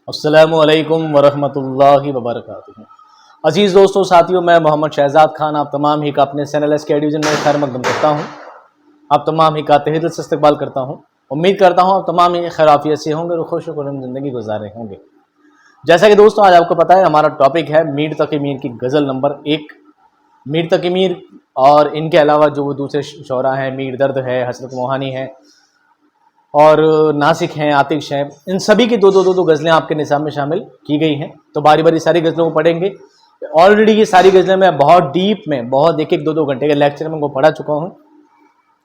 अस्सलामुअलैकुम वरहमतुल्लाहि वबरकातुहू। अजीज़ दोस्तों साथियों, मैं मोहम्मद शहजाद खान आप तमाम ही का अपने चैनल SK डिवीज़न में खैर मकदम करता हूँ। आप तमाम ही का तहे दिल से इस्तकबाल करता हूँ। उम्मीद करता हूँ आप तमाम ही खैराफियत से होंगे और खुश खुरम ज़िंदगी गुजार रहे होंगे। जैसा कि दोस्तों आज आपको पता है हमारा टॉपिक है मीर तकी मीर की गज़ल नंबर 1। मीर तकी मीर और इनके अलावा जो दूसरे शोरा हैं, मीर दर्द है, हसरत मोहानी है और नासिक हैं, आतिश हैं, इन सभी की दो गज़लें आपके निसाब में शामिल की गई हैं। तो बारी बारी सारी गज़लों को पढ़ेंगे। ऑलरेडी ये सारी गज़लें मैं बहुत डीप में, बहुत एक दो घंटे के लेक्चर में उनको पढ़ा चुका हूँ।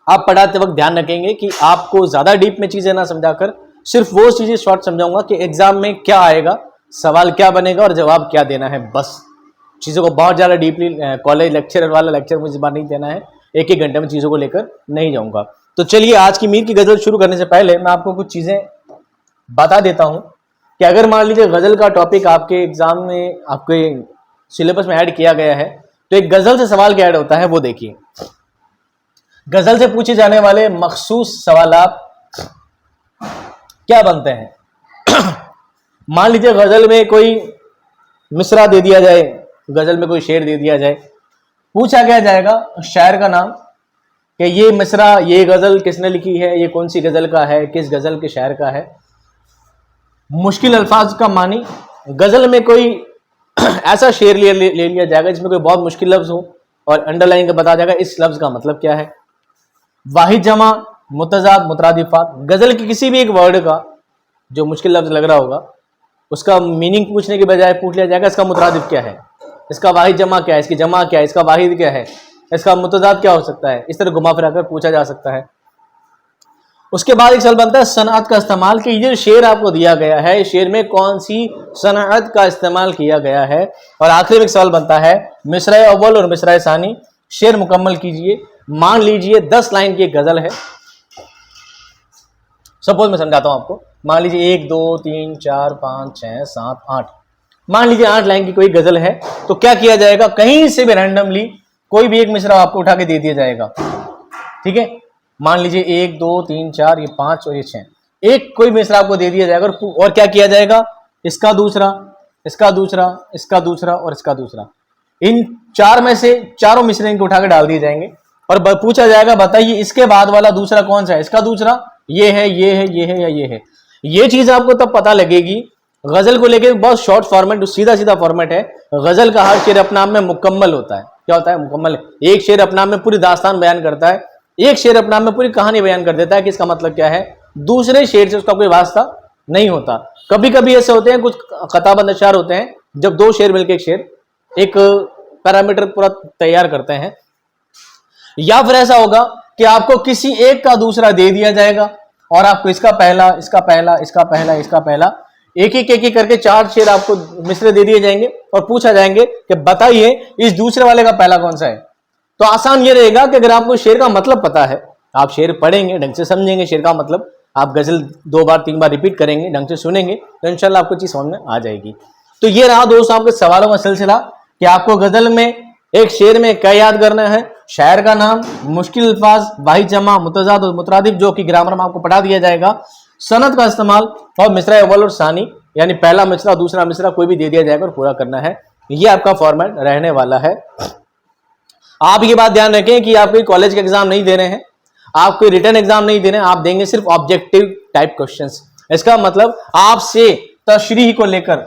आप पढ़ाते वक्त ध्यान रखेंगे कि आपको ज़्यादा डीप में चीज़ें ना समझाकर सिर्फ वो चीज़ें शॉर्ट समझाऊंगा कि एग्जाम में क्या आएगा, सवाल क्या बनेगा और जवाब क्या देना है। बस चीज़ों को बहुत ज़्यादा डीपली कॉलेज लेक्चर वाला लेक्चर मुझे इस बार नहीं देना है। एक घंटे में चीज़ों को लेकर नहीं जाऊँगा। तो चलिए आज की मीर की गज़ल शुरू करने से पहले मैं आपको कुछ चीज़ें बता देता हूँ कि अगर मान लीजिए गज़ल का टॉपिक आपके एग्ज़ाम में, आपके सिलेबस में ऐड किया गया है, तो एक गज़ल से सवाल क्या ऐड होता है वो देखिए। गज़ल से पूछे जाने वाले मखसूस सवालात क्या बनते हैं। मान लीजिए गज़ल में कोई मिसरा दे दिया जाए, गज़ल में कोई शेर दे दिया जाए, पूछा क्या जाएगा शायर का नाम कि ये मिसरा, ये गज़ल किसने लिखी है, ये कौन सी गज़ल का है, किस गज़ल के शायर का है। मुश्किल अल्फाज का मानी, गज़ल में कोई ऐसा शेर ले लिया जाएगा जिसमें कोई बहुत मुश्किल लफ्ज़ हो और अंडरलाइन का बता जाएगा इस लफ्ज़ का मतलब क्या है। वाहिद जमा मुतज़ाद मुतरादिफात, गज़ल के किसी भी एक वर्ड का जो मुश्किल लफ्ज़ लग रहा होगा उसका मीनिंग पूछने के बजाय पूछ लिया जाएगा इसका मुतरादिफ क्या है, इसका वाहिद जमा क्या है, इसकी जमा क्या है, इसका वाहिद क्या है, इसका मुतज़ाद क्या हो सकता है। इस तरह घुमा फिरा कर पूछा जा सकता है। उसके बाद एक सवाल बनता है सनअत का इस्तेमाल, कि ये शेर आपको दिया गया है, इस शेर में कौन सी सनअत का इस्तेमाल किया गया है। और आखिर में एक सवाल बनता है मिसरा अव्वल और मिसरा सानी, शेर मुकम्मल कीजिए। मान लीजिए 10 लाइन की एक गज़ल है, सपोज मैं समझाता हूं आपको। मान लीजिए 1 2 3 4 5 6 7 8, मान लीजिए 8 लाइन की कोई गज़ल है। तो क्या किया जाएगा, कहीं से भी रैंडमली कोई भी एक मिसरा आपको उठा के दे दिया जाएगा। ठीक है, मान लीजिए 1 2 3 4, ये 5 और ये 6, एक कोई मिसरा आपको दे दिया जाएगा और क्या किया जाएगा, इसका दूसरा, इसका दूसरा, इसका दूसरा और इसका दूसरा, इन 4 में से चारों मिसरे इनको उठा के डाल दिए जाएंगे और पूछा जाएगा बताइए इसके बाद वाला दूसरा कौन सा है। इसका दूसरा ये है, ये है, ये है या ये है। ये चीज आपको तब पता लगेगी। गजल को लेके बहुत शॉर्ट फॉर्मेट, सीधा सीधा फॉर्मेट है। गजल का हर शेर अपने आप में मुकम्मल होता है। क्या होता है, मुकम्मल। एक शेर अपने आप में पूरी दास्तान बयान करता है, एक शेर अपने आप में पूरी कहानी बयान कर देता है कि इसका मतलब क्या है। दूसरे शेर से उसका कोई वास्ता नहीं होता। कभी कभी ऐसे होते हैं, कुछ खताबंद अशआर होते हैं, जब 2 शेर मिलकर एक शेर, एक पैरामीटर पूरा तैयार करते हैं। या फिर ऐसा होगा कि आपको किसी एक का दूसरा दे दिया जाएगा और आपको इसका पहला, इसका पहला, इसका पहला, इसका पहला, एक एक करके 4 शेर आपको मिसरे दे दिए जाएंगे और पूछा जाएंगे कि बताइए इस दूसरे वाले का पहला कौन सा है। तो आसान ये रहेगा कि अगर आपको शेर का मतलब पता है, आप शेर पढ़ेंगे, ढंग से समझेंगे शेर का मतलब, आप गजल 2 बार 3 बार रिपीट करेंगे, ढंग से सुनेंगे, तो इंशाल्लाह आपको चीज समझ में आ जाएगी। तो ये रहा दोस्तों आपके सवालों का सिलसिला कि आपको गजल में एक शेर में क्या याद करना है, शायर का नाम, मुश्किल अल्फाज, वाहिद जमा, मुतज़ाद और मुतरादिफ जो कि ग्रामर में आपको पढ़ा दिया जाएगा, सनद का इस्तेमाल और मिसरा अव्वल और सानी यानी पहला मिसरा दूसरा मिसरा कोई भी दे दिया जाएगा और पूरा करना है। ये आपका फॉर्मेट रहने वाला है। आप ये बात ध्यान रखें कि आप कोई कॉलेज का एग्जाम नहीं दे रहे हैं, आप कोई रिटन एग्जाम नहीं दे रहे हैं, आप देंगे सिर्फ ऑब्जेक्टिव टाइप क्वेश्चंस। इसका मतलब आपसे तशरीह को लेकर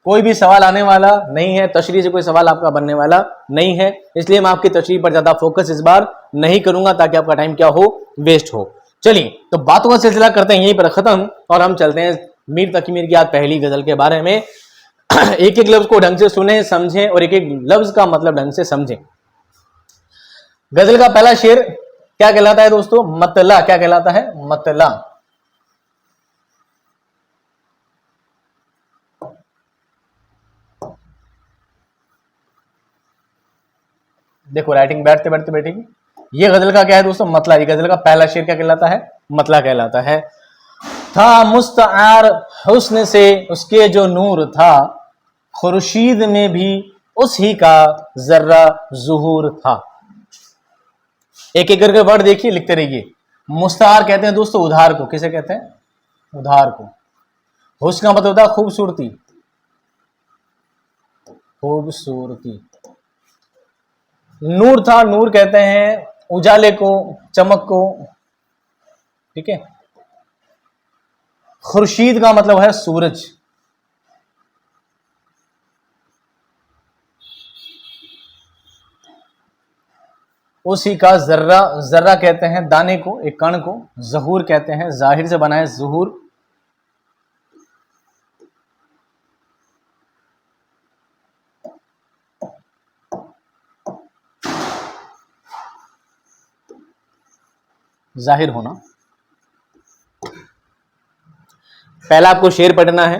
कोई भी सवाल आने वाला नहीं है, तशरीह से कोई सवाल आपका बनने वाला नहीं है। इसलिए मैं आपकी तशरीह पर ज्यादा फोकस इस बार नहीं करूंगा ताकि आपका टाइम क्या हो, वेस्ट हो। चलिए तो बातों का सिलसिला करते हैं यहीं पर खत्म और हम चलते हैं मीर तकी मीर की आज पहली गजल के बारे में। एक एक लफ्ज को ढंग से सुने, समझें और एक एक लफ्ज का मतलब ढंग से समझें। गजल का पहला शेर क्या कहलाता है दोस्तों, मतला। क्या कहलाता है, मतला। देखो राइटिंग बैठते बैठते बैठेगी। ये गजल का क्या है दोस्तों, मतला। ये गजल का पहला शेर क्या कहलाता है, मतला कहलाता है। था मुस्तआर हुस्न से उसके जो नूर था, खुर्शीद में भी उसी का जर्रा ज़ुहूर था। एक एक करके वर्ड देखिए, लिखते रहिए। मुस्तार कहते हैं दोस्तों उधार को। किसे कहते हैं? उधार को। हुस्न का मतलब होता है खूबसूरती, खूबसूरती। नूर था, नूर कहते हैं उजाले को, चमक को, ठीक है। खुर्शीद का मतलब है सूरज। उसी का जर्रा, जर्रा कहते हैं दाने को, एक कण को। जहूर कहते हैं, जाहिर से बना है जहूर। जाहिर होना। पहला आपको शेर पढ़ना है,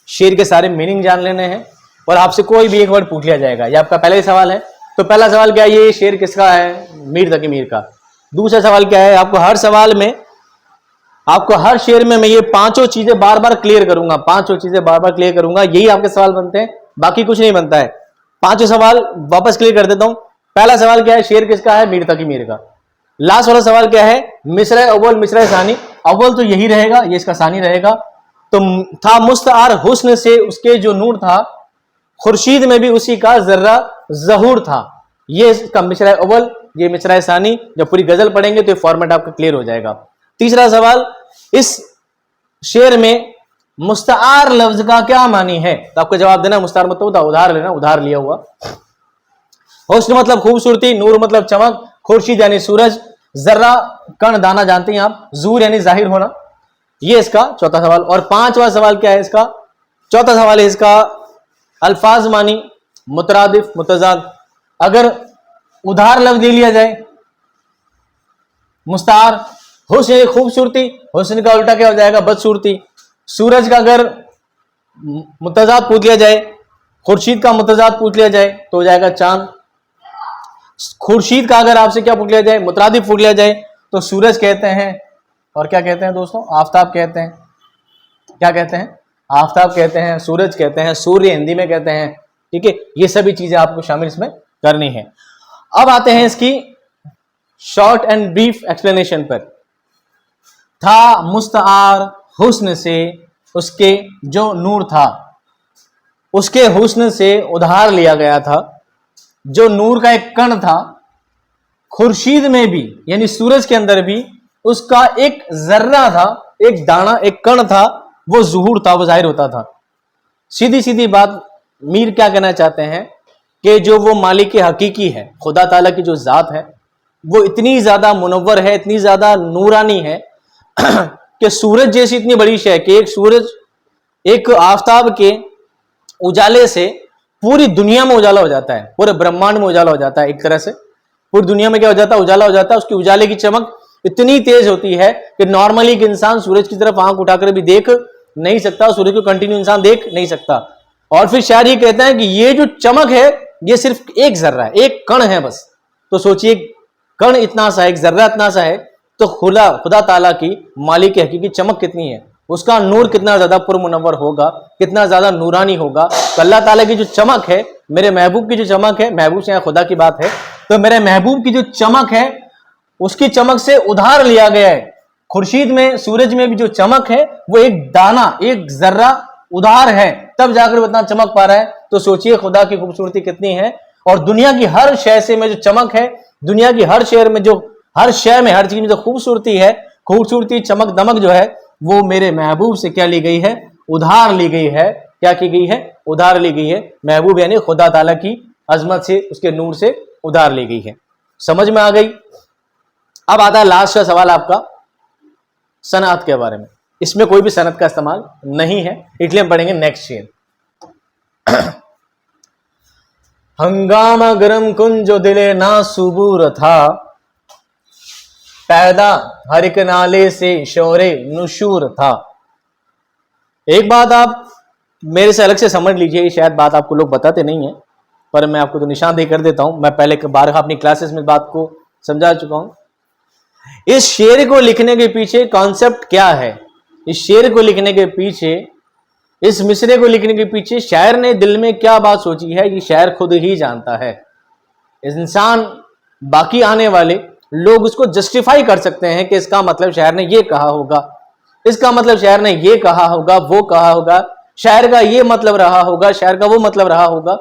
शेर के सारे मीनिंग जान लेने हैं और आपसे कोई भी एक वर्ड पूछ लिया जाएगा। ये आपका पहला ही सवाल है। तो पहला सवाल क्या है? ये शेर किसका है? मीर तकी मीर का। दूसरा सवाल क्या है? आपको हर सवाल में, आपको हर शेर में मैं ये पांचों चीजें बार बार क्लियर करूंगा, पांचों चीजें बार बार क्लियर करूंगा। यही आपके सवाल बनते हैं, बाकी कुछ नहीं बनता है। पांचों सवाल वापस क्लियर कर देता हूं। पहला सवाल क्या है? शेर किसका है? मीर तकी मीर का। लास्ट वाला सवाल क्या है? मिसरा अव्वल मिसरा सानी। अव्वल तो यही रहेगा, ये इसका सानी रहेगा। तो था मुस्तार हुस्न से उसके जो नूर था, खुर्शीद में भी उसी का जर्रा जहूर था। ये इसका मिसरा अव्वल, ये मिसरा सानी। जब पूरी गजल पढ़ेंगे तो ये फॉर्मेट आपका क्लियर हो जाएगा। तीसरा सवाल, इस शेर में मुस्तार लफ्ज का क्या मानी है? तो आपको जवाब देना मुस्तार मतलब होता उधार लेना, उधार लिया हुआ। हुस्न मतलब खूबसूरती, नूर मतलब चमक, खुर्शीद यानी सूरज, जर्रा कण दाना जानते हैं आप, जूर यानी जाहिर होना। ये इसका चौथा सवाल। और पांचवा सवाल क्या है इसका? चौथा सवाल है इसका अल्फाज मानी, मुतरादिफ, मुतजाद। अगर उधार लफ्ज ले लिया जाए, मुस्तार, हुस्न खूबसूरती, हुस्न का उल्टा क्या हो जाएगा? बदसूरती। सूरज का अगर मुतजाद पूछ लिया जाए, खुर्शीद का मुतजाद पूछ लिया जाए तो हो जाएगा चांद। खुर्शीद का अगर आपसे क्या पूछ लिया जाए? मुतरादिफ पूछ लिया जाए तो सूरज कहते हैं। और क्या कहते हैं दोस्तों? आफताब कहते हैं। क्या कहते हैं? आफताब कहते हैं, सूरज कहते हैं, सूर्य हिंदी में कहते हैं, ठीक है। ये सभी चीजें आपको शामिल इसमें करनी है। अब आते हैं इसकी शॉर्ट एंड ब्रीफ एक्सप्लेनेशन पर। था मुस्तार हुस्न से उसके जो नूर था, उसके हुस्न से उधार लिया गया था। जो नूर का एक कण था, खुर्शीद में भी यानी सूरज के अंदर भी उसका एक जर्रा था, एक दाना, एक कण था, वो जुहूर था, वो जाहिर होता था। सीधी सीधी बात, मीर क्या कहना चाहते हैं कि जो वो मालिक हकीकी है, खुदा ताला की जो जात है, वो इतनी ज्यादा मुनव्वर है, इतनी ज्यादा नूरानी है कि सूरज जैसी इतनी बड़ी शय कि एक सूरज, एक आफताब के उजाले से पूरी दुनिया में उजाला हो जाता है, पूरे ब्रह्मांड में उजाला हो जाता है। एक तरह से पूरी दुनिया में क्या हो जाता है? उजाला हो जाता है। उसकी उजाले की चमक इतनी तेज होती है कि नॉर्मली एक इंसान सूरज की तरफ आंख उठाकर भी देख नहीं सकता, सूरज को कंटिन्यू इंसान देख नहीं सकता। और फिर शायर ये कहता है कि ये जो चमक है ये सिर्फ एक जर्रा है, एक कण है बस। तो सोचिए, कण इतना सा है, एक जर्रा इतना सा है, तो खुदा ताला की मालिक हकीकी चमक कितनी है, उसका नूर कितना ज्यादा पुरमुनव्वर होगा, कितना ज्यादा नूरानी होगा। तो अल्लाह ताला की जो चमक है, मेरे महबूब की जो चमक है, महबूब से यहाँ खुदा की बात है, तो मेरे महबूब की जो चमक है उसकी चमक से उधार लिया गया है। खुर्शीद में, सूरज में भी जो चमक है वो एक दाना, एक जर्रा उधार है, तब जाकर वो इतना चमक पा रहा है। तो सोचिए खुदा की खूबसूरती कितनी है। और दुनिया की हर शय से में जो चमक है, दुनिया की हर शहर में जो, हर शय में, हर चीज में जो खूबसूरती है, खूबसूरती चमक दमक जो है, वो मेरे महबूब से क्या ली गई है? उधार ली गई है। क्या की गई है? उधार ली गई है। महबूब यानी खुदा ताला की अजमत से, उसके नूर से उधार ली गई है। समझ में आ गई? अब आता है लास्ट का सवाल आपका, सनअत के बारे में। इसमें कोई भी सनअत का इस्तेमाल नहीं है, इसलिए हम पढ़ेंगे नेक्स्ट शेर। हंगामा गरम कुन जो दिले ना सुबूर था, पैदा हर एक नाले से शोरे नुशूर था। एक बात आप मेरे से अलग से समझ लीजिए, शायद बात आपको लोग बताते नहीं है, पर मैं आपको तो निशानदेही कर देता हूं। मैं पहले बार अपनी क्लासेस में बात को समझा चुका हूं। इस शेर को लिखने के पीछे कॉन्सेप्ट क्या है? इस शेर को लिखने के पीछे, इस मिसरे को लिखने के पीछे शायर ने दिल में क्या बात सोची है, ये शायर खुद ही जानता है। इस इंसान बाकी आने वाले लोग उसको जस्टिफाई कर सकते हैं कि इसका मतलब शायर ने ये कहा होगा, इसका मतलब शायर ने ये कहा होगा, वो कहा होगा, शायर का ये मतलब रहा होगा, शायर का वो मतलब रहा होगा।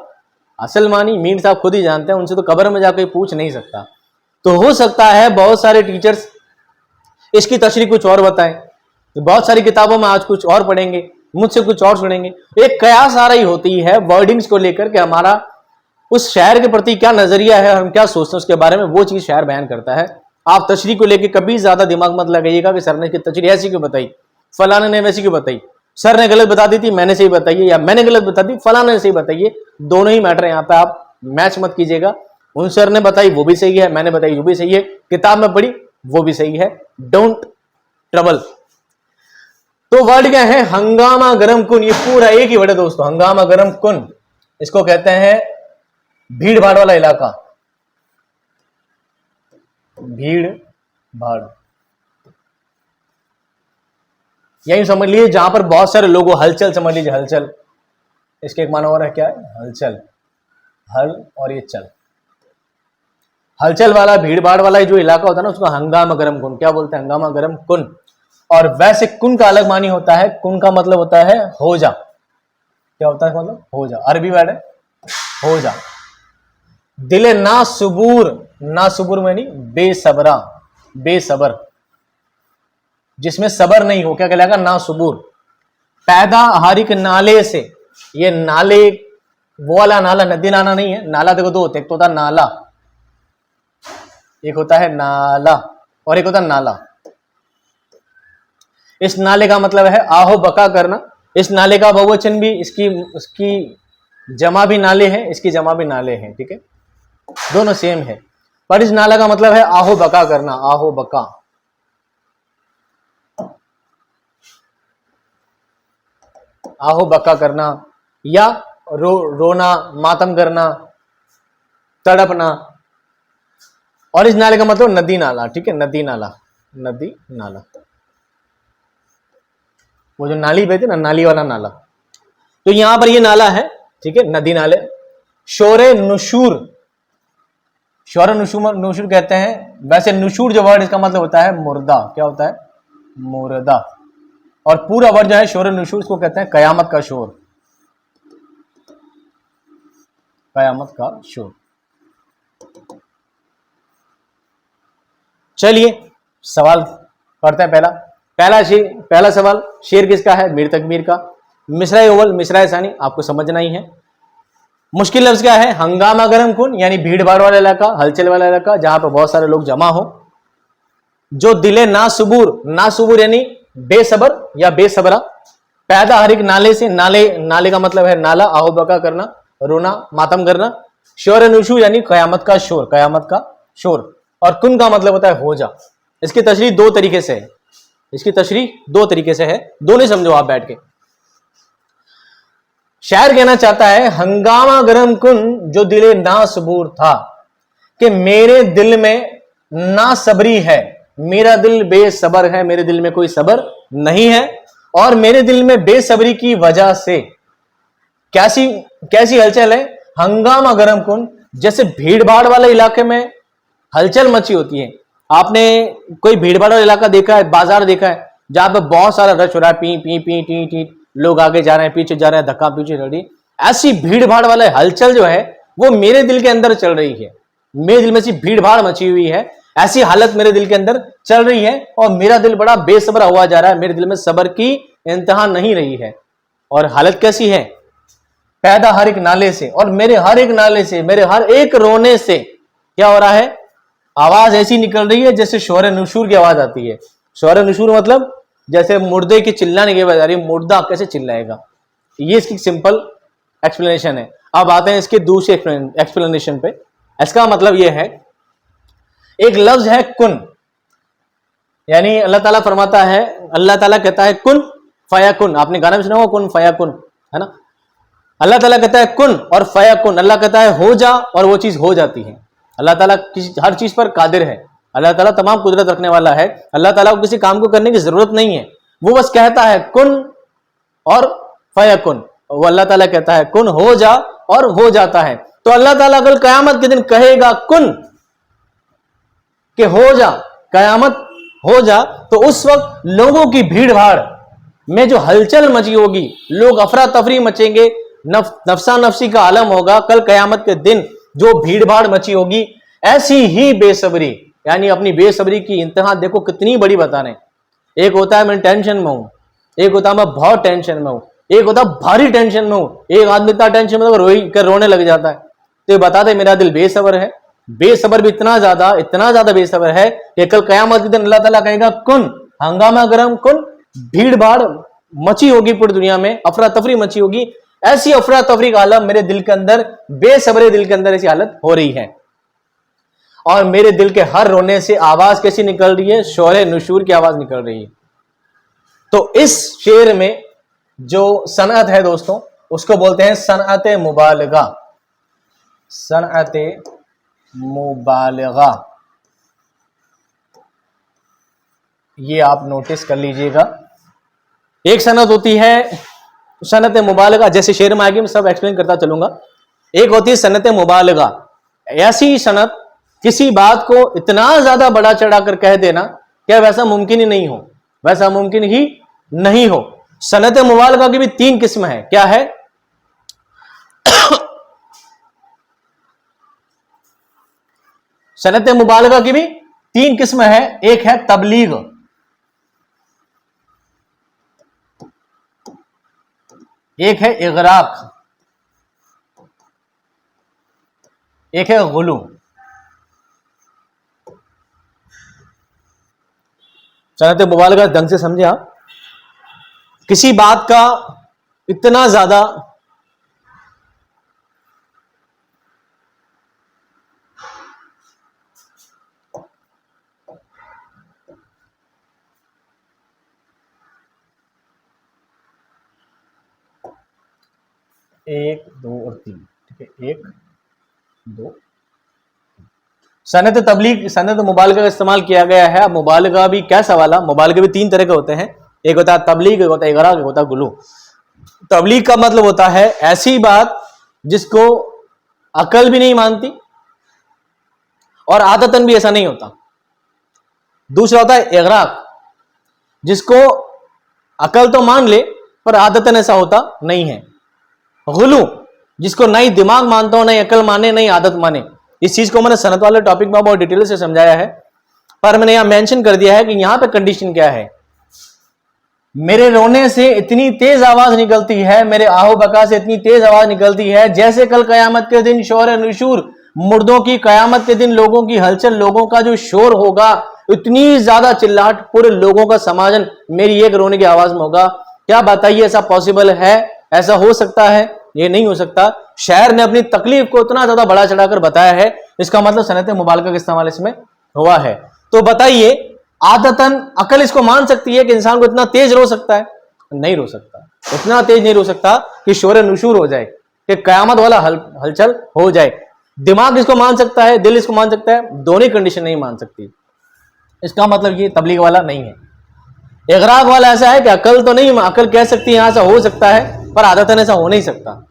असल मानी मीर साहब खुद ही जानते हैं, उनसे तो कब्र में जाकर पूछ नहीं सकता। तो हो सकता है बहुत सारे टीचर्स इसकी तशरीह कुछ और बताएं, बहुत सारी किताबों में आज कुछ और पढ़ेंगे, मुझसे कुछ और सुनेंगे। एक कयास आ रही होती है वर्डिंग्स को लेकर कि हमारा उस शायर के प्रति क्या नजरिया है, हम क्या सोचते हैं उसके बारे में, वो चीज शायर बयान करता है। आप तशरीह को लेकर कभी ज्यादा दिमाग मत लगाइएगा कि सर ने इसकी तशरीह ऐसी क्यों बताई, फलाने ने वैसी क्यों बताई, सर ने गलत बता दी थी मैंने सही बताइए, या मैंने गलत बता दी फलाने ने सही बताइए। दोनों ही मैटर है, यहाँ पे आप मैच मत कीजिएगा। उन सर ने बताई वो भी सही है, मैंने बताई वो भी सही है, किताब में पढ़ी वो भी सही है, डोंट ट्रबल। तो वर्ड क्या है, हंगामा गरम कुन। ये पूरा एक ही वर्ड है दोस्तों, हंगामा गरम कुन। इसको कहते हैं भीड़ भाड़ वाला इलाका, भीड़ भाड़। यही समझ लीजिए जहां पर बहुत सारे लोग हो, हलचल समझ लीजिए, हलचल। इसके एक माना और है क्या है, हलचल, हल और ये चल, हलचल वाला भीड़ भाड़ वाला जो इलाका होता है ना उसको हंगामा गरम कुन क्या बोलते हैं, हंगामा गरम कुन। और वैसे कुन का अलग मानी होता है, कुन का मतलब होता है हो जा। क्या होता है मतलब, हो जा, अरबी वर्ड है हो जा। दिले ना सुबूर, ना सुबूर में नहीं बेसबरा, बेसबर, जिसमें सबर नहीं हो क्या कहलाएगा, ना सुबूर। पैदा हरिक नाले से, ये नाले वो वाला नाला, नदी नाला नहीं है, नाला देखो दो होते, एक तो होता है नाला, एक होता है नाला और एक होता है नाला। इस नाले का मतलब है आहो बका करना। इस नाले का बहुवचन भी, इसकी जमा भी नाले है, इसकी जमा भी नाले हैं, ठीक है, दोनों सेम है। पर इस नाला का मतलब है आहो बका करना, आहो बका। आहो बका करना या रोना, मातम करना, तड़पना। और इस नाले का मतलब नदी नाला, ठीक है, नदी नाला, नदी नाला, वो जो नाली बहती ना, नाली वाला नाला। तो यहां पर ये नाला है, ठीक है, नदी नाले। शोरे नुशूर, शोरे नुशूर, नुशूर कहते हैं। वैसे नुशूर जो वर्ड इसका मतलब होता है मुर्दा, क्या होता है, मुर्दा। और पूरा वर्ड जो है शोरे नुशूर, इसको कहते हैं कयामत का शोर, कयामत का शोर। चलिए सवाल पढ़ते हैं। पहला सवाल, शेर किसका है, मीर तकबीर का। मिसरा अव्वल मिसरा सानी आपको समझना ही है। मुश्किल लफ्ज क्या है, हंगामा गरम कुन, यानी भीड़ भाड़ वाला इलाका, हलचल वाला इलाका, जहां पर बहुत सारे लोग जमा हो। जो दिले ना सुबूर, ना सुबूर यानी बेसबर या बेसबरा। पैदा हर एक नाले से, नाले का मतलब है नाला, आहो बका करना, रोना, मातम करना। शोर नुशूर यानी कयामत का शोर, कयामत का शोर। और कुन का मतलब होता है हो जा। इसकी तशरीह दो तरीके से है, इसकी तशरीह दो तरीके से है, दोनों समझो आप बैठ के। शायर कहना चाहता है हंगामा गरम कुन जो दिले ना सबूर था, कि मेरे दिल में ना सबरी है, मेरा दिल बेसबर है, मेरे दिल में कोई सबर नहीं है। और मेरे दिल में बेसब्री की वजह से कैसी कैसी हलचल है, हंगामा गरम कुन, जैसे भीड़ भाड़ वाले इलाके में हलचल मची होती है। आपने कोई भीड़ भाड़ वाला इलाका देखा है, बाजार देखा है, जहां पर बहुत सारा रश हो रहा है, P P P T T, लोग आगे जा रहे हैं, पीछे जा रहे हैं, धक्का पीछे चल रही। ऐसी भीड़ भाड़ वाले हलचल जो है वो मेरे दिल के अंदर चल रही है, मेरे दिल में ऐसी भीड़ भाड़ मची हुई है, ऐसी हालत मेरे दिल के अंदर चल रही है, और मेरा दिल बड़ा बेसब्र हुआ जा रहा है, मेरे दिल में सब्र की इंतहा नहीं रही है। और हालत कैसी है, पैदा हर एक नाले से, और मेरे हर एक नाले से, मेरे हर एक रोने से क्या हो रहा है, आवाज ऐसी निकल रही है जैसे शोर नुशूर की आवाज आती है। शोर नुशूर मतलब जैसे मुर्दे के चिल्लाने की आवाज आ रही है, मुर्दा कैसे चिल्लाएगा, ये इसकी सिंपल एक्सप्लेनेशन है। अब आते हैं इसके दूसरे एक्सप्लेनेशन पे। इसका मतलब यह है, एक लफ्ज है कुन, यानी अल्लाह ताला फरमाता है, अल्लाह ताला कहता है कुन फयाकुन। आपने गाना भी सुना होगा कुन फयाकुन, है ना। अल्लाह ताला कहता है कुन और फयाकुन, अल्लाह कहता है हो जा और वो चीज हो जाती है। अल्लाह ताला हर चीज पर कादिर है, अल्लाह ताला तमाम कुदरत रखने वाला है। अल्लाह ताला को किसी काम को करने की जरूरत नहीं है, वो बस कहता है कुन और फयाकुन। वो अल्लाह ताला कहता है कुन हो जा और हो जाता है। तो अल्लाह ताला कल कयामत के दिन कहेगा कुन, कि हो जा, कयामत हो जा, तो उस वक्त लोगों की भीड़ भाड़ में जो हलचल मची होगी, लोग अफरा तफरी मचेंगे, नफसा नफसी का आलम होगा। कल कयामत के दिन जो भीड़ भाड़ मची होगी, ऐसी ही बेसब्री, यानी अपनी बेसब्री की इंतहा देखो कितनी बड़ी बता रहे हैं। एक होता है मैं टेंशन में हूं, एक होता है मैं बहुत टेंशन में हूं, एक होता है भारी टेंशन में हूं। एक आदमी इतना टेंशन में रोने लग जाता है। तो ये बता दे मेरा दिल बेसब्र है। बेसब्र भी इतना ज्यादा बेसब्र है कि कल कयामत के दिन अल्लाह ताला कहेगा कुन, हंगामा गरम कुन, भीड़ भाड़ मची होगी पूरी दुनिया में, अफरा तफरी मची होगी। ऐसी अफरा तफरी का आलम मेरे दिल के अंदर, बेसब्रे दिल के अंदर ऐसी हालत हो रही है। और मेरे दिल के हर रोने से आवाज कैसी निकल रही है? शोरे नुशूर की आवाज निकल रही है। तो इस शेर में जो सनअत है दोस्तों, उसको बोलते हैं सनअत मुबालगा। सनअत मुबालगा, ये आप नोटिस कर लीजिएगा। एक सनअत होती है सनअत मुबालगा, जैसे शेर में आगे मैं सब एक्सप्लेन करता चलूंगा। एक होती है सनअत मुबालगा, ऐसी सनअत किसी बात को इतना ज्यादा बड़ा चढ़ाकर कह देना क्या वैसा मुमकिन ही नहीं हो, वैसा मुमकिन ही नहीं हो। सनअत मुबालगा की भी 3 किस्म है। क्या है? सनअत मुबालगा की भी 3 किस्म है। एक है तबलीग, एक है इगराक, एक है गुलू। सनअत मुबालगा ढंग से समझे आप, किसी बात का इतना ज्यादा एक, दो और तीन, ठीक है, 1, 2। सनअत तबलीग, सनअत मुबालगा का इस्तेमाल किया गया है। मुबालगा भी कैसा वाला? मुबालगे भी 3 तरह के होते हैं। एक होता है तबलीग, एक होता है इगराक, एक होता है गुलू। तबलीग का मतलब होता है ऐसी बात जिसको अकल भी नहीं मानती और आदतन भी ऐसा नहीं होता। दूसरा होता है इगराक, जिसको अकल तो मान ले पर आदतन ऐसा होता नहीं है। गुलू, जिसको नहीं दिमाग मानता हो, नहीं अकल माने, नहीं आदत माने। इस चीज को मैंने सनअत वाले टॉपिक में बहुत डिटेल से समझाया है, पर मैंने यहां मेंशन कर दिया है कि यहां पे कंडीशन क्या है। मेरे रोने से इतनी तेज आवाज निकलती है, मेरे आहो बका से इतनी तेज आवाज निकलती है जैसे कल कयामत के दिन शोर नुशूर, मुर्दों की कयामत के दिन लोगों की हलचल, लोगों का जो शोर होगा, इतनी ज्यादा चिल्लाहट, पूरे लोगों का समाजन मेरी एक रोने की आवाज में होगा। क्या बताइए, ऐसा पॉसिबल है? ऐसा हो सकता है? ये नहीं हो सकता। शायर ने अपनी तकलीफ को इतना ज्यादा बड़ा चढ़ाकर बताया है, इसका मतलब सनअत मुबालगा का इस्तेमाल इसमें हुआ है। तो बताइए, आदतन अकल इसको मान सकती है कि इंसान को इतना तेज रो सकता है? नहीं रो सकता, इतना तेज नहीं रो सकता कि शोर नुशूर हो जाए, कि कयामत वाला हलचल हो जाए। दिमाग इसको मान सकता है, दिल इसको मान सकता है, दोनों कंडीशन नहीं मान सकती। इसका मतलब ये तबलीग वाला नहीं है। इगराक वाला ऐसा है कि अकल तो नहीं, अकल कह सकती है ऐसा हो सकता है, पर आदतन ऐसा हो नहीं सकता।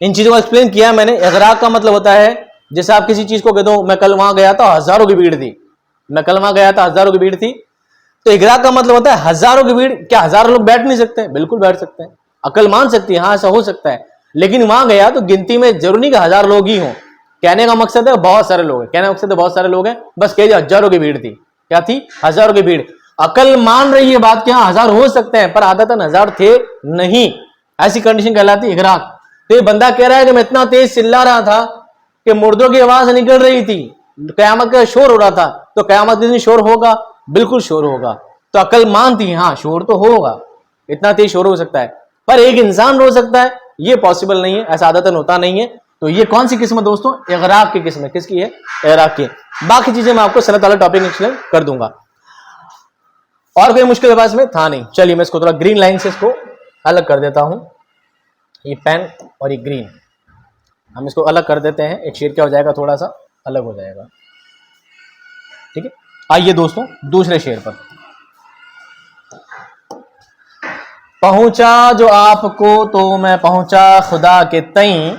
इन चीजों को एक्सप्लेन किया मैंने। इगराक का मतलब होता है जैसे आप किसी चीज को कह दो, मैं कल वहां गया था, हजारों की भीड़ थी, मैं कल वहां गया था, हजारों की भीड़ थी। तो इगराक का मतलब होता है हजारों की भीड़। क्या हजारों लोग बैठ नहीं सकते? बिल्कुल बैठ सकते हैं, अकल मान सकती है, हाँ ऐसा हो सकता है। लेकिन वहां गया तो गिनती में जरूर नहीं कि 1000 लोग ही हों। कहने का मकसद है बहुत सारे लोग हैं, कहने का मकसद है बहुत सारे लोग हैं, बस कह दिया हजारों की भीड़ थी। क्या थी? हजारों की भीड़। अकल मान रही है बात कि हाँ 1000 हो सकते हैं, पर आदतन 1000 थे नहीं। ऐसी कंडीशन कहलाती है इगराक। तो ये बंदा कह रहा है कि मैं इतना तेज चिल्ला रहा था कि मुर्दों की आवाज निकल रही थी, कयामत का शोर हो रहा था। तो कयामत के दिन शोर होगा? बिल्कुल शोर होगा। तो अकल मानती है हाँ शोर तो होगा, इतना तेज शोर हो सकता है, पर एक इंसान रो सकता है ये पॉसिबल नहीं है, ऐसा आदतन होता नहीं है। तो ये कौन सी किस्म है दोस्तों? इगराक की किस्म है। किसकी है? इगराक की। बाकी चीजें मैं आपको सनअत वाला टॉपिक एक्सप्लेन कर दूंगा, और कोई मुश्किल पास में था नहीं। चलिए मैं इसको थोड़ा ग्रीन लाइन से इसको अलग कर देता हूं। ये पेन और ये ग्रीन, हम इसको अलग कर देते हैं। एक शेर क्या हो जाएगा, थोड़ा सा अलग हो जाएगा, ठीक है। आइए दोस्तों दूसरे शेर पर। पहुंचा जो आपको तो मैं पहुंचा खुदा के तईं,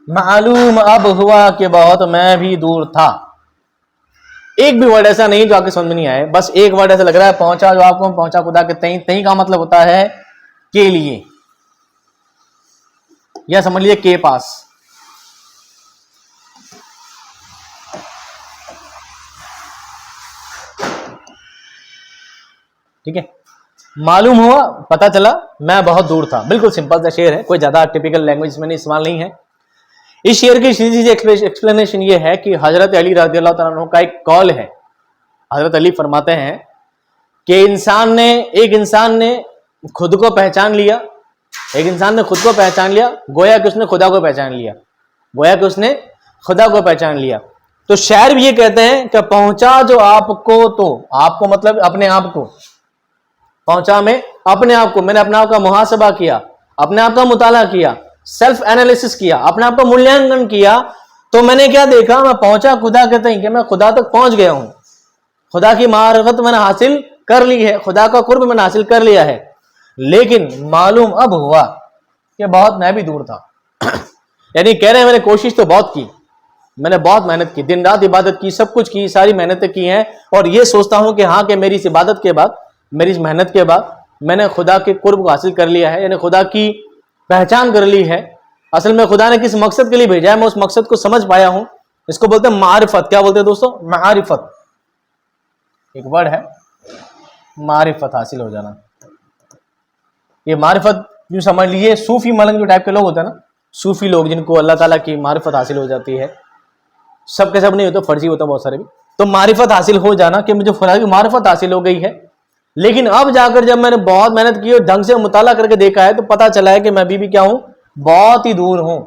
मालूम अब हुआ कि बहुत मैं भी दूर था। एक भी वर्ड ऐसा नहीं जो आपके समझ में नहीं आए। बस एक वर्ड ऐसा लग रहा है पहुंचा, जो आपको पहुंचा खुदा के तई, तई का मतलब होता है के लिए, या समझ लीजिए के पास। ठीक है, मालूम हुआ, पता चला, मैं बहुत दूर था। बिल्कुल सिंपल सा शेर है, कोई ज्यादा टिपिकल लैंग्वेज में इस्तेमाल नहीं है। इस शेर की सीधी सी एक्सप्लेनेशन ये है कि हजरत अली रज़ी अल्लाह तआला अन्हु का एक कॉल है। हजरत अली फरमाते हैं कि एक इंसान ने खुद को पहचान लिया, एक इंसान ने खुद को पहचान लिया, गोया कि उसने खुदा को पहचान लिया, गोया कि उसने खुदा को पहचान लिया। तो शायर भी ये कहते हैं कि पहुंचा जो आपको, तो आपको मतलब अपने आप को, पहुंचा मैं अपने आप को, मैंने अपने आप का मुहासबा किया, अपने आप का मुताला किया, सेल्फ एनालिसिस किया, अपने आप का मूल्यांकन किया, तो मैंने क्या देखा, मैं पहुंचा खुदा के तई, कि मैं खुदा तक पहुंच गया हूं, खुदा की मारिफत मैंने हासिल कर ली है, खुदा का कुर्ब मैंने हासिल कर लिया है। लेकिन मालूम अब हुआ कि बहुत मैं भी दूर था। यानी कह रहे हैं मैंने कोशिश तो बहुत की, मैंने बहुत मेहनत की, दिन रात इबादत की, सब कुछ की, सारी मेहनतें की हैं, और ये सोचता हूं कि हाँ कि मेरी इस इबादत के बाद, मेरी इस मेहनत के बाद मैंने खुदा के कुर्ब को हासिल कर लिया है, यानी खुदा की पहचान कर ली है। असल में खुदा ने किस मकसद के लिए भेजा है, मैं उस मकसद को समझ पाया हूं। इसको बोलते हैं मारिफत। क्या बोलते हैं दोस्तों? मारिफत। एक वर्ड है मारिफत, हासिल हो जाना। ये मारिफत यूं समझ लीजिए, सूफी मलंग जो टाइप के लोग होते हैं ना, सूफी लोग जिनको अल्लाह ताला की मारिफत हासिल हो जाती है, सब के सब नहीं होता, फर्जी होता बहुत सारे भी, तो मारिफत हासिल हो जाना कि मुझे खुदा की मारिफत हासिल हो गई है। लेकिन अब जाकर जब मैंने बहुत मेहनत की और ढंग से मुताला करके देखा है, तो पता चला है कि मैं अभी भी क्या हूं, बहुत ही दूर हूं।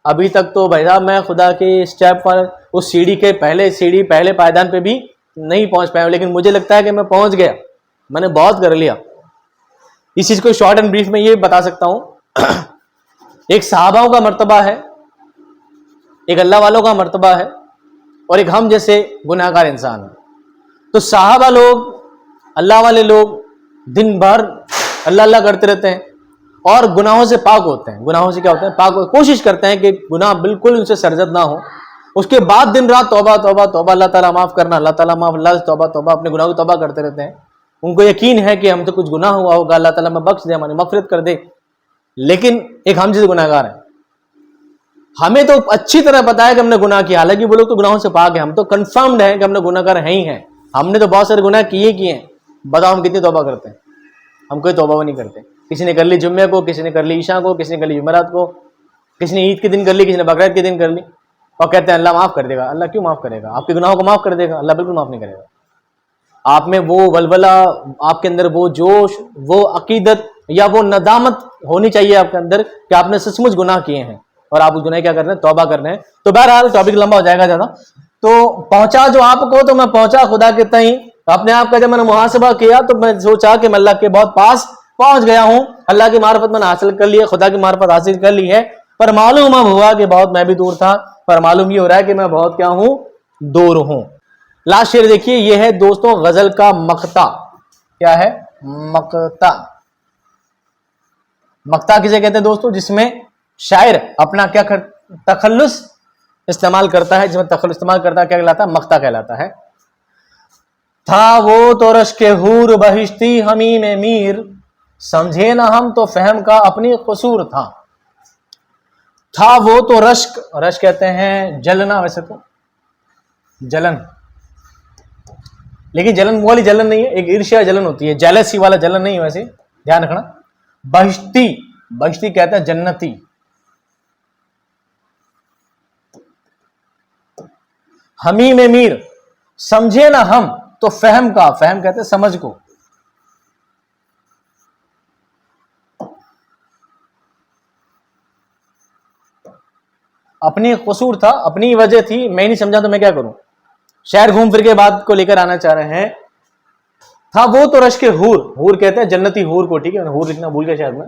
अभी तक तो भाई साहब मैं खुदा के स्टेप पर, उस सीढ़ी के पहले पायदान पे भी नहीं पहुंच पाया हूं, लेकिन मुझे लगता है कि मैं पहुंच गया, मैंने बहुत कर लिया। इस चीज को शॉर्ट एंड ब्रीफ में ये बता सकता हूं। एक सहाबाओं का मर्तबा है, एक अल्लाह वालों का मर्तबा है, और एक हम जैसे गुनाहगार इंसान है। तो सहाबा लोग, अल्लाह वाले लोग दिन भर अल्लाह अल्लाह करते रहते हैं और गुनाहों से पाक होते हैं। गुनाहों से क्या होते हैं? पाक, कोशिश करते हैं कि गुनाह बिल्कुल उनसे सरजद ना हो। उसके बाद दिन रात तौबा तौबा तौबा, अल्लाह ताला माफ करना, अल्लाह ताला माफ, अल्लाह से तौबा तौबा, अपने गुनाहों की तौबा करते रहते हैं। उनको यकीन है कि हमसे कुछ गुनाह हुआ होगा, अल्लाह ताला हमें बख्श दे, हमारी मगफिरत कर दे। लेकिन एक हम जैसे गुनाहगार है, हमें तो अच्छी तरह पता है कि हमने गुनाह किया, हालांकि वो लोग तो गुनाहों से पाक है, हम तो कंफर्म्ड है कि हमने गुनाहगार हैं ही हैं। हमने तो बहुत सारे गुनाह किए हैं। बताओ हम कितनी तौबा करते हैं? हम कोई तौबा नहीं करते। किसी ने कर ली जुम्मे को, किसी ने कर ली ईशा को, किसी ने कर ली जुमेरात को, किसी ने ईद के दिन कर ली, किसी ने बकरीद के दिन कर ली, और कहते हैं अल्लाह माफ कर देगा। अल्लाह क्यों माफ करेगा? आपके गुनाहों को माफ कर देगा? अल्लाह बिल्कुल माफ नहीं करेगा। आप में वो वलवला, आपके अंदर वो जोश, वो अकीदत या वो नदामत होनी चाहिए आपके अंदर कि आपने सचमुच गुनाह किए हैं और आप उस गुनाह क्या कर रहे हैं, तौबा कर रहे हैं। तो बहरहाल टॉपिक लंबा हो जाएगा ज्यादा। तो पहुंचा जो आपको, तो मैं पहुंचा खुदा के तई। अपने आप का जब मैंने मुहासबा किया तो मैं सोचा कि मैं अल्लाह के बहुत पास पहुंच गया हूं, अल्लाह की मार्फत मैंने हासिल कर ली है, खुदा की मार्फत हासिल कर ली है। पर मालूम अब हुआ कि बहुत मैं भी दूर था, पर मालूम ये हो रहा है कि मैं बहुत क्या हूं, दूर हूं। लास्ट शेर देखिए, ये है दोस्तों गजल का मक्ता। क्या है? मक्ता। मक्ता किसे कहते हैं दोस्तों? जिसमें शायर अपना क्या कर, तखल्लुस इस्तेमाल करता है, जिसमें तखल्लुस इस्तेमाल करता है, क्या कहलाता है? मक्ता कहलाता है। था वो तो रश्क हूर बहिश्ती हमी में मीर, समझे ना हम तो फहम का अपनी कसूर था वो तो रश्क, रश्क कहते हैं जलना, वैसे तो जलन, लेकिन जलन वो वाली जलन नहीं है, एक ईर्ष्या जलन होती है, जेलसी वाला जलन नहीं है, वैसे ध्यान रखना। बहिश्ती, बहिश्ती कहते हैं जन्नती। हमी में मीर, समझे ना हम तो फहम का, फहम कहते हैं समझ को। अपनी कसूर था, अपनी वजह थी, मैं नहीं समझा तो मैं क्या करूं। शायर घूम फिर के बात को लेकर आना चाह रहे हैं। था वो तो रश्क हूर, हूर कहते हैं जन्नती हूर को, ठीक है, हूर लिखना भूल गया शायद मैं।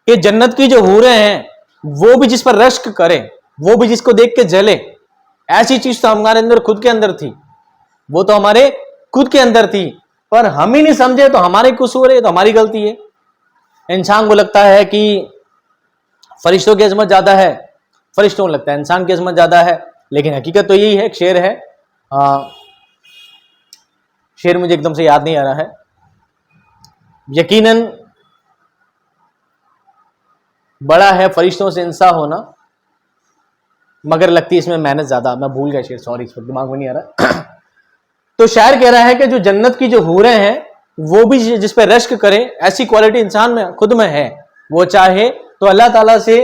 ये जन्नत की जो हूरें हैं, वो भी जिस पर रश्क करें, वो भी जिसको देख के जले, ऐसी चीज तो हमारे अंदर खुद के अंदर थी, वो तो हमारे खुद के अंदर थी, पर हम ही नहीं समझे तो हमारे कसूर है, तो हमारी गलती है। इंसान को लगता है कि फरिश्तों की अजमत ज्यादा है, फरिश्तों को लगता है इंसान की अजमत ज्यादा है, लेकिन हकीकत तो यही है, एक शेर है, शेर मुझे एकदम से याद नहीं आ रहा है। यकीनन बड़ा है फरिश्तों से इंसान होना, मगर लगती है इसमें मेहनत ज्यादा। मैं भूल गया शेर, सॉरी, इस पर दिमाग में नहीं आ रहा। तो शायर कह रहा है कि जो जन्नत की जो हूरें हैं वो भी जिस पे रश्क करें, ऐसी क्वालिटी इंसान में खुद में है। वो चाहे तो अल्लाह ताला से,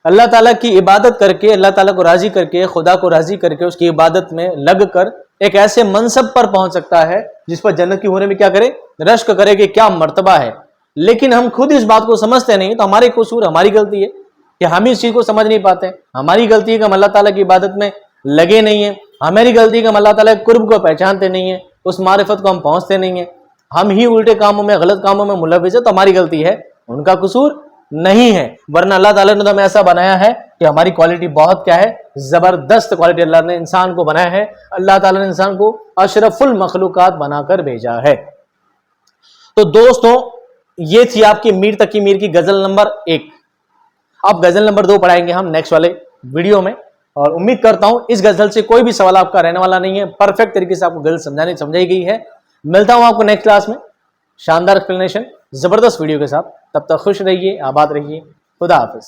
अल्लाह ताला की इबादत करके, अल्लाह ताला को राजी करके, खुदा को राजी करके उसकी इबादत में लग कर एक ऐसे मनसब पर पहुंच सकता है जिस पर जन्नत की हूरें में क्या करे, रश्क करे कि क्या मर्तबा है। लेकिन हम खुद इस बात को समझते नहीं, तो हमारे कसूर, हमारी गलती है कि हम इस चीज को समझ नहीं पाते। हमारी गलती है कि हम अल्लाह ताला की इबादत में लगे नहीं है। हमारी गलती है कि हम अल्लाह ताला के कुर्ब को पहचानते नहीं है, उस मारिफत को हम पहुंचते नहीं है। हम ही उल्टे कामों में, गलत कामों में मुलव्विस है, तो हमारी गलती है, उनका कसूर नहीं है। वरना अल्लाह ताला ने तो हमें ऐसा बनाया है कि हमारी क्वालिटी बहुत क्या है, जबरदस्त क्वालिटी अल्लाह ने इंसान को बनाया है। अल्लाह ताला ने इंसान को अशरफुल मखलूकात बनाकर भेजा है। तो दोस्तों, ये थी आपकी मीर तकी मीर की गजल नंबर 1। अब गजल नंबर 2 पढ़ाएंगे हम नेक्स्ट वाले वीडियो में, और उम्मीद करता हूं इस गजल से कोई भी सवाल आपका रहने वाला नहीं है। परफेक्ट तरीके से आपको गजल समझाई गई है। मिलता हूं आपको नेक्स्ट क्लास में शानदार एक्सप्लेनेशन, जबरदस्त वीडियो के साथ। तब तक खुश रहिए, आबाद रहिए, खुदा हाफिज।